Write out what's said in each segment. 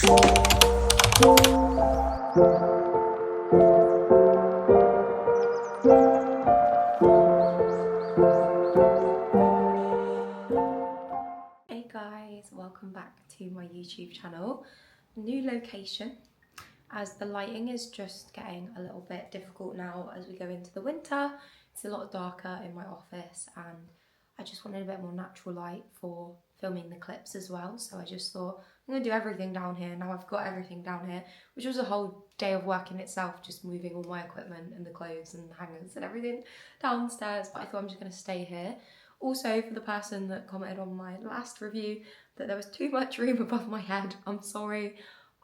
Hey guys, welcome back to my YouTube channel. New location, as the lighting is just getting a little bit difficult now as we go into the winter. It's a lot darker in my office and I just wanted a bit more natural light for filming the clips as well. So I just thought I'm gonna do everything down here. Now I've got everything down here, which was a whole day of work in itself, just moving all my equipment and the clothes and hangers and everything downstairs. But I thought I'm just gonna stay here. Also, for the person that commented on my last review that there was too much room above my head, I'm sorry.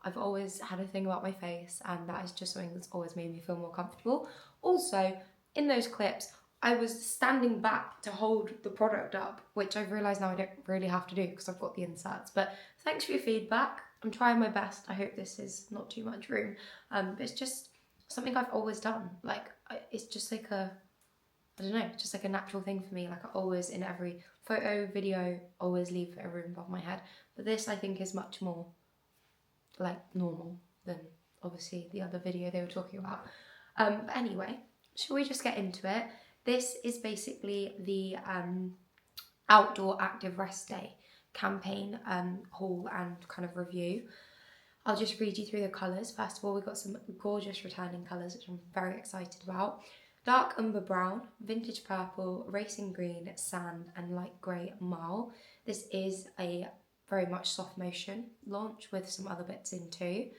I've always had a thing about my face and that is just something that's always made me feel more comfortable. Also, in those clips, I was standing back to hold the product up, which I've realised now I don't really have to do because I've got the inserts. But thanks for your feedback. I'm trying my best. I hope this is not too much room. But it's just something I've always done. Like, it's just like a, I don't know, just like a natural thing for me. Like I always, in every photo, video, always leave a room above my head. But this I think is much more like normal than obviously the other video they were talking about. But anyway, shall we just get into it? This is basically the Outdoor Active Rest Day campaign haul and kind of review. I'll just read you through the colours. First of all, we've got some gorgeous returning colours, which I'm very excited about. Dark umber brown, vintage purple, racing green, sand, and light grey marl. This is a very much soft motion launch with some other bits in too.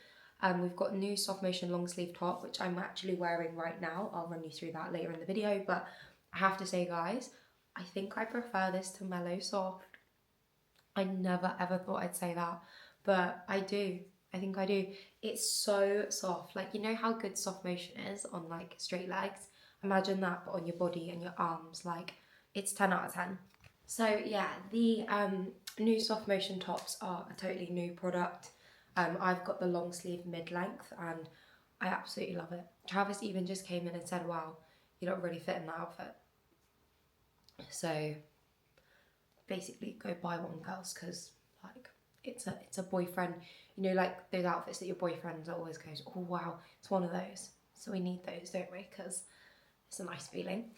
We've got new soft motion long sleeve top, which I'm actually wearing right now. I'll run you through that later in the video, but I have to say guys, I think I prefer this to mellow soft. I never ever thought I'd say that, but I do. I think I do. It's so soft. Like, you know how good soft motion is on like straight legs? Imagine that, but on your body and your arms. Like, it's 10 out of 10. So yeah, the new soft motion tops are a totally new product. I've got the long sleeve mid-length and I absolutely love it. Travis even just came in and said, wow, you don't really fit in that outfit. So basically go buy one, girls, because like it's a boyfriend, you know, like those outfits that your boyfriend always goes, oh wow, it's one of those. So we need those, don't we? Because it's a nice feeling.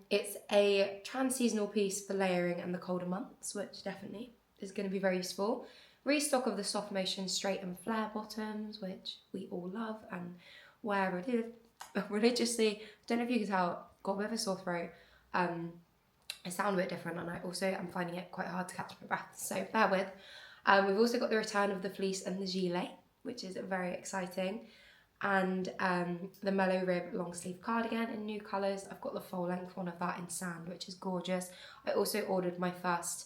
It's a trans-seasonal piece for layering and the colder months, which definitely is going to be very useful. Restock of the soft motion straight and flare bottoms, which we all love and wear religiously. Don't know if you can tell, got a bit of a sore throat. I sound a bit different and I also am finding it quite hard to catch my breath, so bear with. We've also got the return of the fleece and the gilet, which is very exciting. And the mellow rib long sleeve cardigan in new colours. I've got the full length one of that in sand, which is gorgeous. I also ordered my first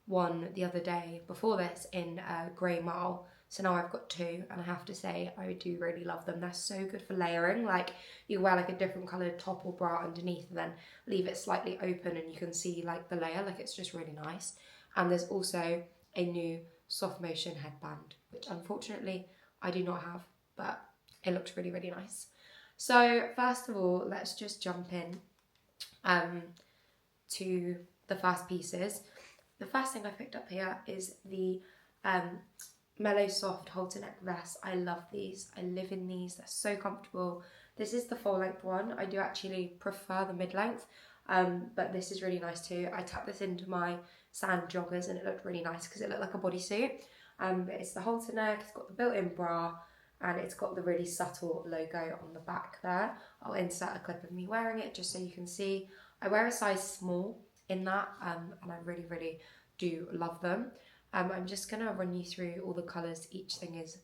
one the other day before this in grey marl, so now I've got two and I have to say I do really love them. They're so good for layering. Like, you wear like a different coloured top or bra underneath and then leave it slightly open and you can see like the layer. Like, it's just really nice. And there's also a new soft motion headband, which unfortunately I do not have, but it looks really, really nice. So first of all, let's just jump in to the first pieces. The first thing I picked up here is the Mellow Soft halter neck vest. I love these. I live in these. They're so comfortable. This is the full length one. I do actually prefer the mid length, but this is really nice too. I tapped this into my sand joggers and it looked really nice because it looked like a bodysuit. But it's the halter neck. It's got the built-in bra. And it's got the really subtle logo on the back there. I'll insert a clip of me wearing it just so you can see. I wear a size small in that and I really, really do love them. I'm just going to run you through all the colours each thing is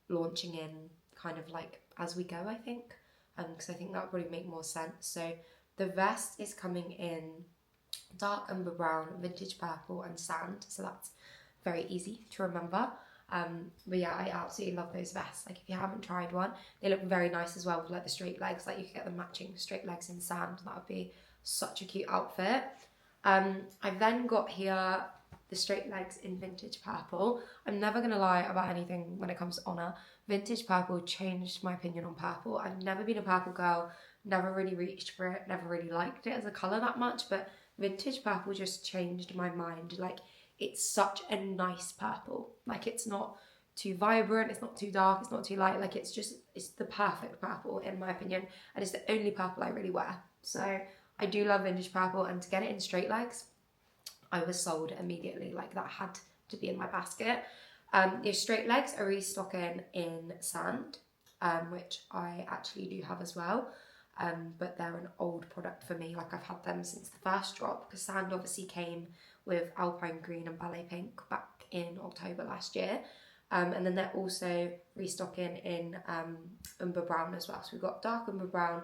launching in kind of like as we go, I think, because I think that would probably make more sense. So the vest is coming in dark umber brown, vintage purple and sand, so that's very easy to remember. But yeah, I absolutely love those vests. Like, if you haven't tried one, they look very nice as well with like the straight legs. Like, you could get the matching straight legs in sand. That would be such a cute outfit. I've then got here the straight legs in vintage purple. I'm never gonna lie about anything when it comes to Oner. Vintage purple changed my opinion on purple. I've never been a purple girl, never really reached for it, never really liked it as a colour that much, but vintage purple just changed my mind. Like, it's such a nice purple. Like, it's not too vibrant, it's not too dark, it's not too light. Like it's the perfect purple in my opinion, and it's the only purple I really wear. So I do love vintage purple, and to get it in straight legs, I was sold immediately. Like that had to be in my basket. Your straight legs are restocking in sand, which I actually do have as well. But they're an old product for me. Like I've had them since the first drop, because sand obviously came with Alpine Green and Ballet Pink back in October last year. And then they're also restocking in Umber Brown as well. So we've got dark Umber Brown,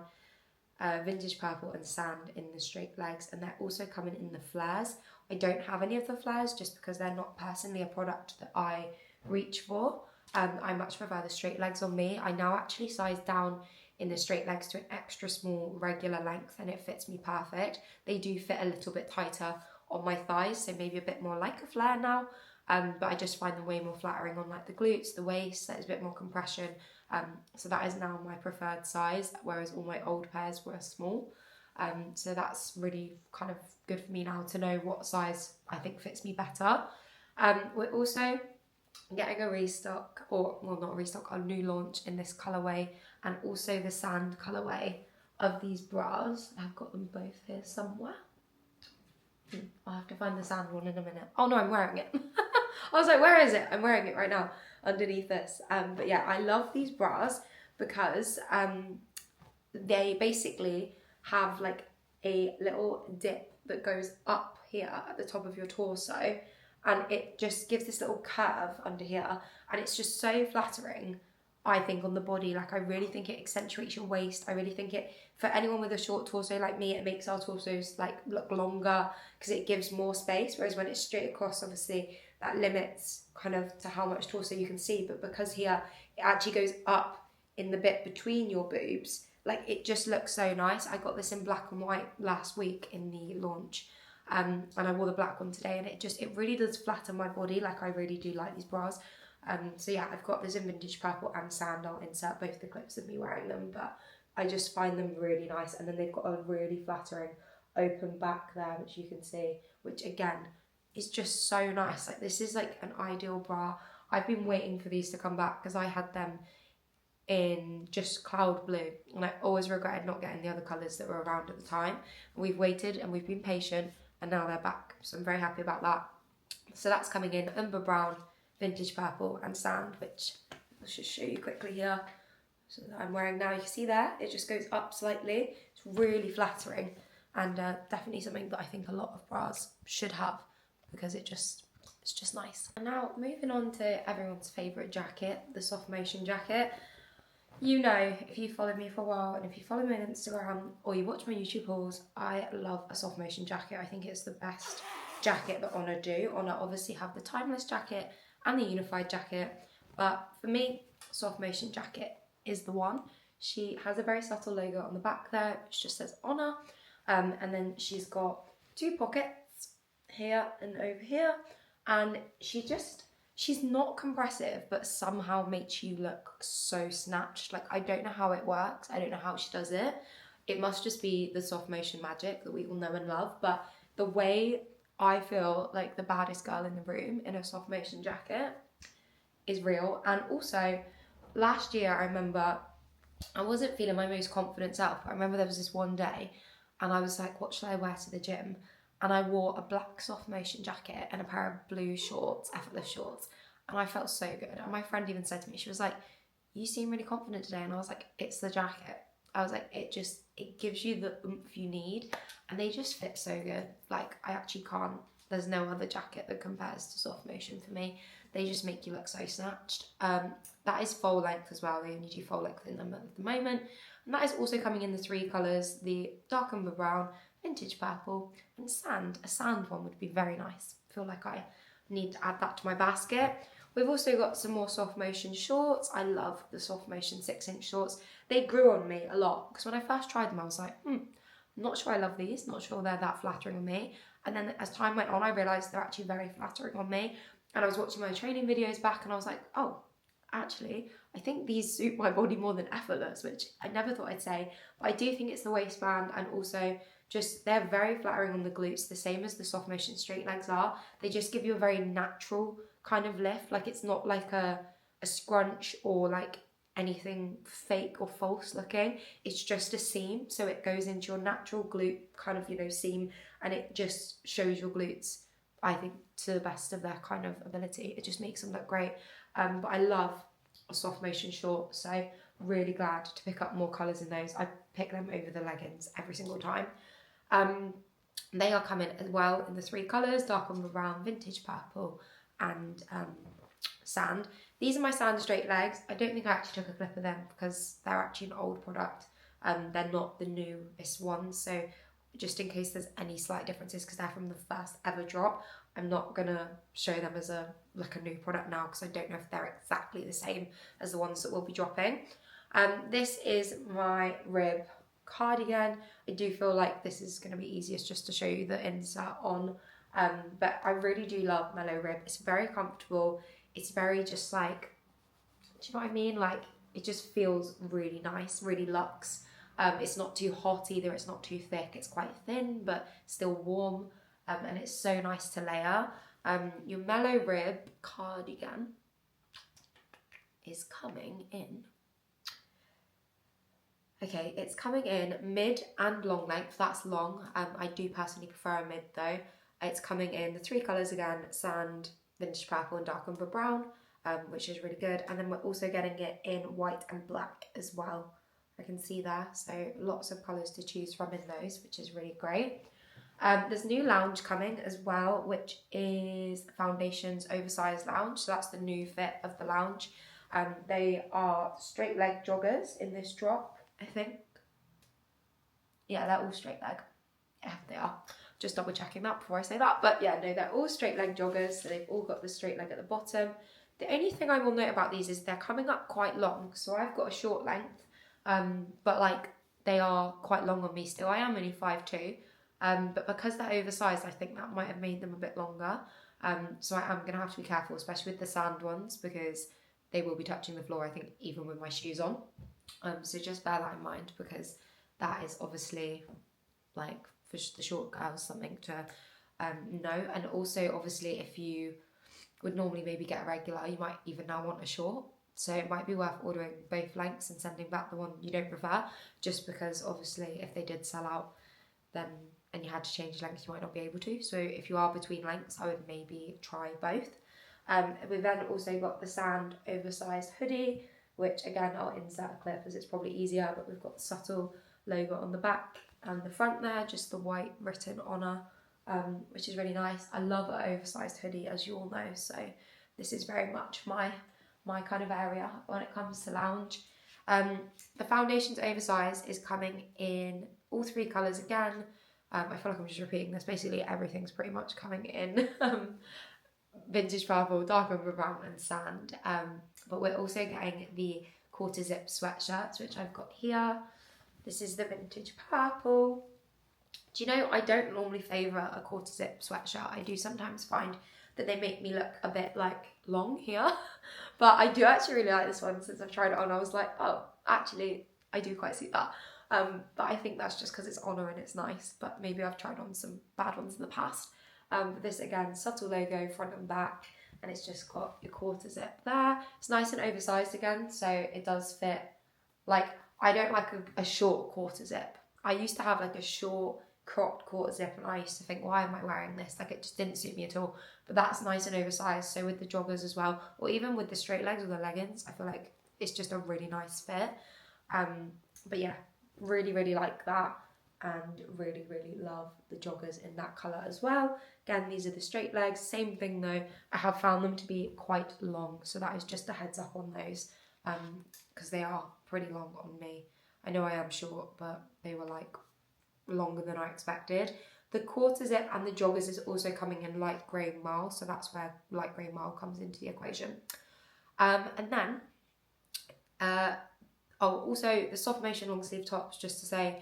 vintage purple and sand in the straight legs, and they're also coming in the flares. I don't have any of the flares just because they're not personally a product that I reach for. I much prefer the straight legs on me. I now actually size down in the straight legs to an extra small regular length, and it fits me perfect. They do fit a little bit tighter on my thighs, so maybe a bit more like a flare now, but I just find them way more flattering on like the glutes, the waist. There's a bit more compression, so that is now my preferred size, whereas all my old pairs were small. So that's really kind of good for me now to know what size I think fits me better. We're also getting a restock, or well, not a restock, a new launch in this colourway, and also the sand colourway of these bras. I've got them both here somewhere. I'll have to find the sand one in a minute. Oh no, I'm wearing it. I was like, where is it? I'm wearing it right now underneath this. But yeah, I love these bras because they basically have like a little dip that goes up here at the top of your torso, and it just gives this little curve under here, and it's just so flattering, I think, on the body. Like I really think it accentuates your waist. I really think it, for anyone with a short torso like me, it makes our torsos like look longer because it gives more space, whereas when it's straight across, obviously that limits kind of to how much torso you can see. But because here it actually goes up in the bit between your boobs, like it just looks so nice. I got this in black and white last week in the launch, and I wore the black one today, and it really does flatten my body. Like I really do like these bras. So yeah, I've got this in vintage purple and sand. I'll insert both the clips of me wearing them, but I just find them really nice. And then they've got a really flattering open back there, which you can see, which again is just so nice. Like this is like an ideal bra. I've been waiting for these to come back because I had them in just cloud blue, and I always regretted not getting the other colours that were around at the time. And we've waited and we've been patient, and now they're back, so I'm very happy about that. So that's coming in Umber Brown, vintage purple and sand, which I'll just show you quickly here. So that I'm wearing now, you can see there, it just goes up slightly. It's really flattering, and definitely something that I think a lot of bras should have, because it's just nice. And now moving on to everyone's favourite jacket, the soft motion jacket. You know, if you follow me for a while, and if you follow me on Instagram or you watch my YouTube hauls, I love a soft motion jacket. I think it's the best jacket that Oner do. Oner obviously have the timeless jacket and the unified jacket, but for me, soft motion jacket is the one. She has a very subtle logo on the back there, which just says Oner, and then she's got two pockets here and over here, and she's not compressive, but somehow makes you look so snatched. Like, I don't know how it works. I don't know how she does it. It must just be the soft motion magic that we all know and love. But the way I feel like the baddest girl in the room in a soft motion jacket is real. And also, last year, I remember I wasn't feeling my most confident self. I remember there was this one day and I was like, what should I wear to the gym? And I wore a black soft motion jacket and a pair of blue shorts, effortless shorts, and I felt so good. And my friend even said to me, she was like, you seem really confident today. And I was like, it's the jacket. I was like, it gives you the oomph you need, and they just fit so good. Like, I actually can't, there's no other jacket that compares to soft motion for me. They just make you look so snatched. That is full length as well. They only do full length in them at the moment. And that is also coming in the three colours, the dark umber brown, vintage purple, and sand. A sand one would be very nice. I feel like I need to add that to my basket. We've also got some more soft motion shorts. I love the soft motion 6-inch shorts. They grew on me a lot because when I first tried them, I was like, I'm not sure I love these, not sure they're that flattering on me. And then as time went on, I realised they're actually very flattering on me. And I was watching my training videos back and I was like, oh, actually, I think these suit my body more than effortless, which I never thought I'd say. But I do think it's the waistband, and also just they're very flattering on the glutes, the same as the soft motion straight legs are. They just give you a very natural kind of lift. Like, it's not like a a scrunch or like anything fake or false looking. It's just a seam, so it goes into your natural glute kind of, you know, seam, and it just shows your glutes, I think, to the best of their kind of ability. It just makes them look great. But I love a soft motion short, so really glad to pick up more colours in those. I pick them over the leggings every single time. They are coming as well in the 3 colours, dark umber brown, vintage purple, and sand. These are my sand straight legs. I don't think I actually took a clip of them because they're actually an old product. They're not the newest ones, so just in case there's any slight differences, because they're from the first ever drop, I'm not gonna show them as a new product now, because I don't know if they're exactly the same as the ones that will be dropping. This is my rib cardigan. I do feel like this is going to be easiest just to show you the insert on, but I really do love Mellow Rib. It's very comfortable. It's very just like, do you know what I mean? Like, it just feels really nice, really luxe. It's not too hot either, it's not too thick, it's quite thin but still warm, and it's so nice to layer. Your Mellow Rib cardigan is coming in. Okay, it's coming in mid and long length. That's long. I do personally prefer a mid though. It's coming in the 3 colours again, sand, vintage purple and dark umber brown, which is really good. And then we're also getting it in white and black as well. I can see there, so lots of colours to choose from in those, which is really great. There's new lounge coming as well, which is Foundations Oversized Lounge. So that's the new fit of the lounge. They are straight leg joggers in this drop, I think. Yeah, they're all straight leg. Yeah, they are. Just double checking that before I say that. But yeah, no, they're all straight leg joggers. So they've all got the straight leg at the bottom. The only thing I will note about these is they're coming up quite long. So I've got a short length, but like they are quite long on me still. I am only 5'2". But because they're oversized, I think that might have made them a bit longer. So I am going to have to be careful, especially with the sand ones, because they will be touching the floor, I think, even with my shoes on. So just bear that in mind, because that is obviously, like, for the short girls, something to know. And also, obviously, if you would normally maybe get a regular, you might even now want a short. So it might be worth ordering both lengths and sending back the one you don't prefer, just because obviously if they did sell out, then and you had to change length, you might not be able to. So if you are between lengths, I would maybe try both. We've then also got the sand oversized hoodie, which again I'll insert a clip as it's probably easier, but we've got the subtle logo on the back and the front there, just the white written Oner, which is really nice. I love an oversized hoodie, as you all know, so this is very much my kind of area when it comes to lounge. The Foundations Oversized is coming in all 3 colours again. I feel like I'm just repeating this. Basically everything's pretty much coming in vintage purple, dark umber brown and sand. But we're also getting the quarter zip sweatshirts, which I've got here. This is the vintage purple. Do you know, I don't normally favour a quarter zip sweatshirt. I do sometimes find that they make me look a bit like long here, but I do actually really like this one. Since I've tried it on, I was like, oh, actually I do quite see that. But I think that's just because it's Oner and it's nice, but maybe I've tried on some bad ones in the past. But this again, subtle logo front and back, and it's just got your quarter zip there. It's nice and oversized again, so it does fit. Like, I don't like a short quarter zip. I used to have like a short cropped quarter zip, and I used to think, why am I wearing this? Like, it just didn't suit me at all. But that's nice and oversized, so with the joggers as well, or even with the straight legs or the leggings, I feel like it's just a really nice fit. But yeah, really, really like that, and really, really love the joggers in that colour as well. Again, these are the straight legs, same thing though, I have found them to be quite long, so that is just a heads up on those, because they are pretty long on me. I know I am short, but they were like longer than I expected. The quarter zip and the joggers is also coming in light grey marl, so that's where light grey marl comes into the equation. And then, also the soft motion long sleeve tops, just to say,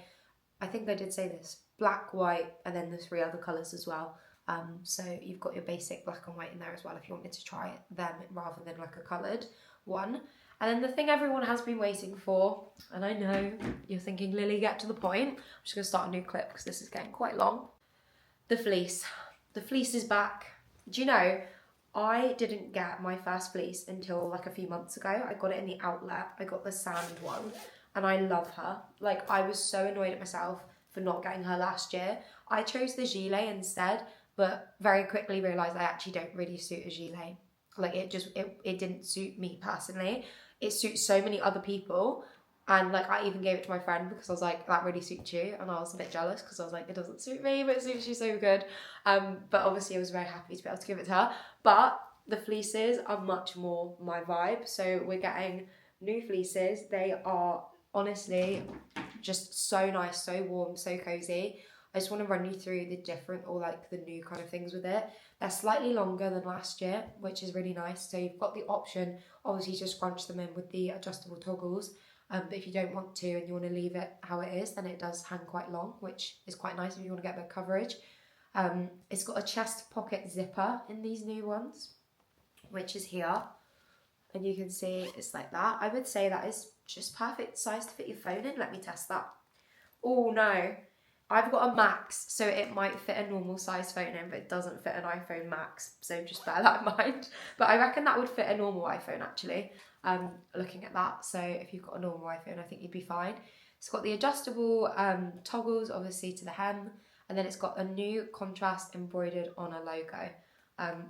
I think I did say this, black, white, and then the 3 other colours as well. So you've got your basic black and white in there as well if you wanted to try them rather than like a coloured one. And then the thing everyone has been waiting for, and I know you're thinking, Lily, get to the point. I'm just going to start a new clip because this is getting quite long. The fleece. The fleece is back. Do you know, I didn't get my first fleece until like a few months ago. I got it in the outlet. I got the sand one and I love her. Like, I was so annoyed at myself for not getting her last year. I chose the gilet instead, but very quickly realised I actually don't really suit a gilet. Like, it didn't suit me personally. It suits so many other people. And like, I even gave it to my friend because I was like, that really suits you. And I was a bit jealous because I was like, it doesn't suit me, but it suits you so good. But obviously I was very happy to be able to give it to her. But the fleeces are much more my vibe. So we're getting new fleeces. They are honestly just so nice, so warm, so cozy. I just want to run you through the different, or like the new kind of things with it. They're slightly longer than last year, which is really nice. So you've got the option, obviously, to scrunch them in with the adjustable toggles. But if you don't want to and you want to leave it how it is, then it does hang quite long, which is quite nice if you want to get the coverage. It's got a chest pocket zipper in these new ones, which is here. And you can see it's like that. I would say that is just perfect size to fit your phone in. Let me test that. Oh no, I've got a Max, so it might fit a normal size phone in, but it doesn't fit an iPhone Max, so just bear that in mind. But I reckon that would fit a normal iPhone actually, looking at that. So if you've got a normal iPhone, I think you'd be fine. It's got the adjustable toggles, obviously, to the hem, and then it's got a new contrast embroidered Oner logo,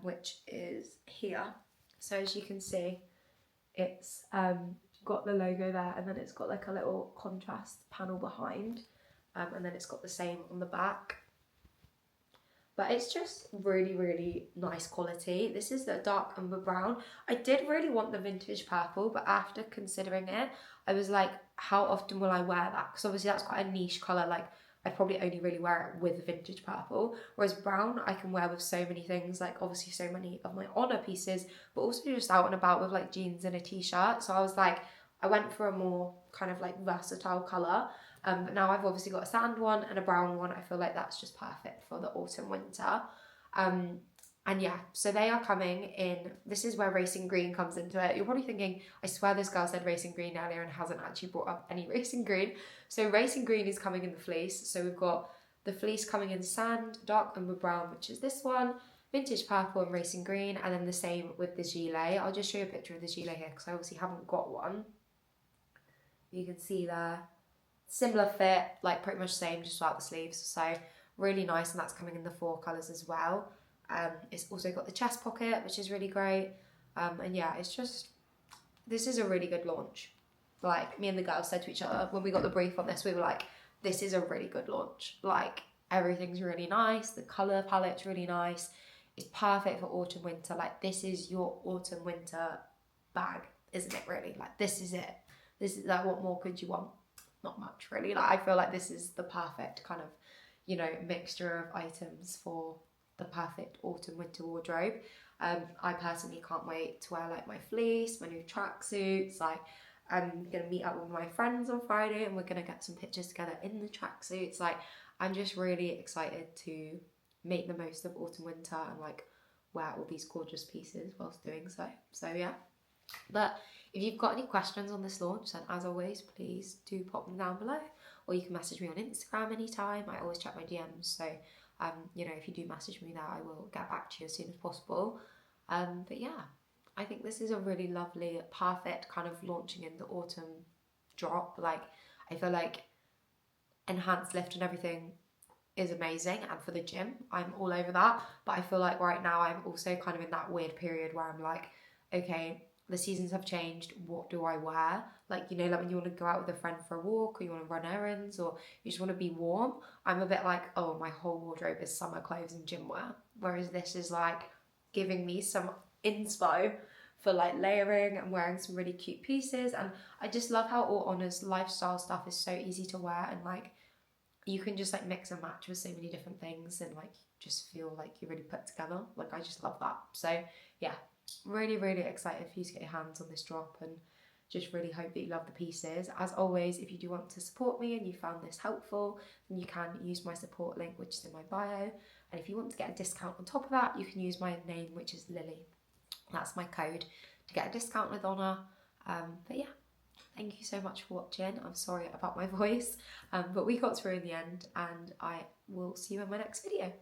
which is here. So as you can see, it's got the logo there, and then it's got like a little contrast panel behind. And then it's got the same on the back. But it's just really, really nice quality. This is the dark umber brown. I did really want the vintage purple, but after considering it, I was like, how often will I wear that? Because obviously that's quite a niche colour. Like, I'd probably only really wear it with vintage purple. Whereas brown, I can wear with so many things, like obviously so many of my Oner pieces, but also just out and about with like jeans and a t-shirt. So I was like, I went for a more kind of like versatile colour. But now I've obviously got a sand one and a brown one. I feel like that's just perfect for the autumn winter. And yeah, so they are coming in. This is where racing green comes into it. You're probably thinking, I swear this girl said racing green earlier and hasn't actually brought up any racing green. So racing green is coming in the fleece. So we've got the fleece coming in sand, dark umber brown, which is this one, vintage purple and racing green, and then the same with the gilet. I'll just show you a picture of the gilet here because I obviously haven't got one. You can see there. Similar fit, like pretty much same, just without the sleeves. So really nice, and that's coming in the 4 colours as well. It's also got the chest pocket, which is really great. And yeah, it's just, this is a really good launch. Like, me and the girls said to each other when we got the brief on this, we were like, this is a really good launch. Like, everything's really nice, the colour palette's really nice. It's perfect for autumn winter. Like, this is your autumn winter bag, isn't it, really? Like, this is it. This is like, what more could you want? Not much, really. Like, I feel like this is the perfect kind of, you know, mixture of items for the perfect autumn winter wardrobe. I personally can't wait to wear like my fleece, my new tracksuits. Like, I'm gonna meet up with my friends on Friday and we're gonna get some pictures together in the tracksuits. Like, I'm just really excited to make the most of autumn winter and like wear all these gorgeous pieces whilst doing so. So yeah. But if you've got any questions on this launch, then as always, please do pop them down below, or you can message me on Instagram anytime. I always check my DMs, so you know, if you do message me there, I will get back to you as soon as possible. But yeah, I think this is a really lovely, perfect kind of launching in the autumn drop. Like, I feel like enhanced lift and everything is amazing, and for the gym, I'm all over that. But I feel like right now I'm also kind of in that weird period where I'm like, okay, the seasons have changed, what do I wear? Like, you know, like when you want to go out with a friend for a walk, or you want to run errands, or you just want to be warm, I'm a bit like, oh, my whole wardrobe is summer clothes and gym wear. Whereas this is like giving me some inspo for like layering and wearing some really cute pieces. And I just love how all Oner's lifestyle stuff is so easy to wear, and like you can just like mix and match with so many different things and like just feel like you're really put together. Like, I just love that. So yeah, really, really excited for you to get your hands on this drop, and just really hope that you love the pieces. As always, if you do want to support me and you found this helpful, then you can use my support link, which is in my bio. And if you want to get a discount on top of that, you can use my name, which is Lily. That's my code to get a discount with Oner. But yeah, thank you so much for watching. I'm sorry about my voice, but we got through in the end, and I will see you in my next video.